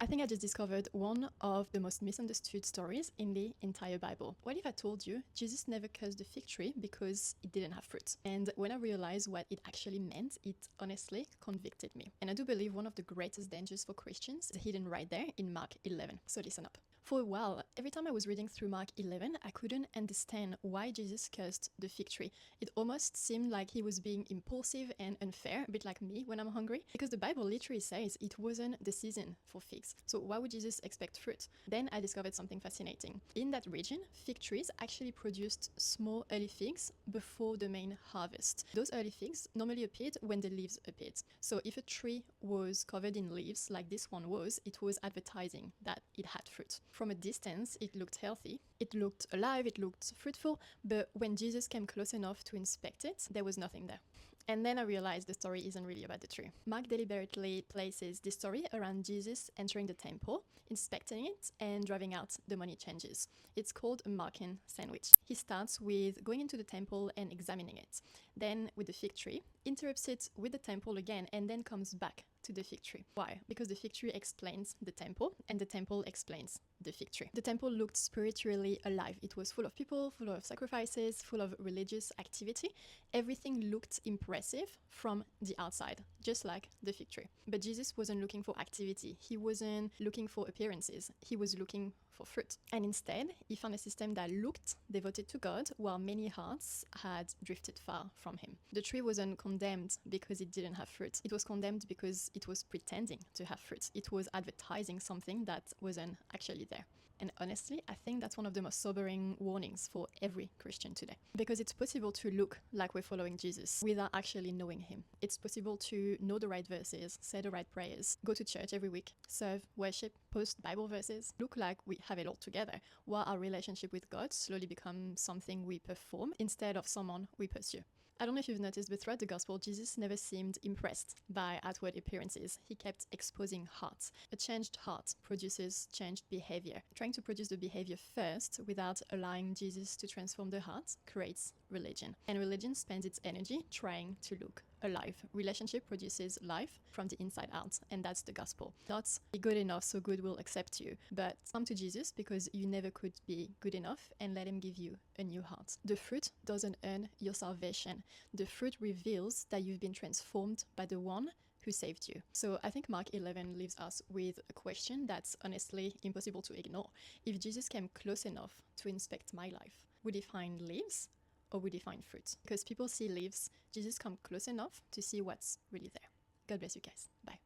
I think I just discovered one of the most misunderstood stories in the entire Bible. What if I told you Jesus never cursed the fig tree because it didn't have fruit? And when I realized what it actually meant, it honestly convicted me. And I do believe one of the greatest dangers for Christians is hidden right there in Mark 11. So listen up. For a while, every time I was reading through Mark 11, I couldn't understand why Jesus cursed the fig tree. It almost seemed like he was being impulsive and unfair, a bit like me when I'm hungry, because the Bible literally says it wasn't the season for figs. So why would Jesus expect fruit? Then I discovered something fascinating. In that region, fig trees actually produced small early figs before the main harvest. Those early figs normally appeared when the leaves appeared. So if a tree was covered in leaves like this one was, it was advertising that it had fruit. From a distance, it looked healthy, it looked alive, it looked fruitful, but when Jesus came close enough to inspect it, there was nothing there. And then I realized the story isn't really about the tree. Mark deliberately places this story around Jesus entering the temple, inspecting it, and driving out the money changers. It's called a Markan sandwich. He starts with going into the temple and examining it, then with the fig tree, interrupts it with the temple again, and then comes back to the fig tree. Why? Because the fig tree explains the temple, and the temple explains the fig tree. The temple looked spiritually alive. It was full of people, full of sacrifices, full of religious activity. Everything looked impressive from the outside, just like the fig tree. But Jesus wasn't looking for activity. He wasn't looking for appearances. He was looking for fruit. And instead, he found a system that looked devoted to God, while many hearts had drifted far from him. The tree wasn't condemned because it didn't have fruit. It was condemned because it was pretending to have fruit. It was advertising something that wasn't actually there. And honestly, I think that's one of the most sobering warnings for every Christian today. Because it's possible to look like we're following Jesus without actually knowing him. It's possible to know the right verses, say the right prayers, go to church every week, serve, worship, post Bible verses, look like we have it all together, while our relationship with God slowly becomes something we perform instead of someone we pursue. I don't know if you've noticed, but throughout the gospel, Jesus never seemed impressed by outward appearances. He kept exposing hearts. A changed heart produces changed behavior. Trying to produce the behavior first without allowing Jesus to transform the heart creates religion. And religion spends its energy trying to look alive. Relationship produces life from the inside out, and that's the gospel. Not be good enough so good will accept you, but come to Jesus because you never could be good enough and let him give you a new heart. The fruit doesn't earn your salvation. The fruit reveals that you've been transformed by the one who saved you. So I think Mark 11 leaves us with a question that's honestly impossible to ignore. If Jesus came close enough to inspect my life, would he find leaves or would he find fruit? Because people see leaves, Jesus come close enough to see what's really there. God bless you guys. Bye.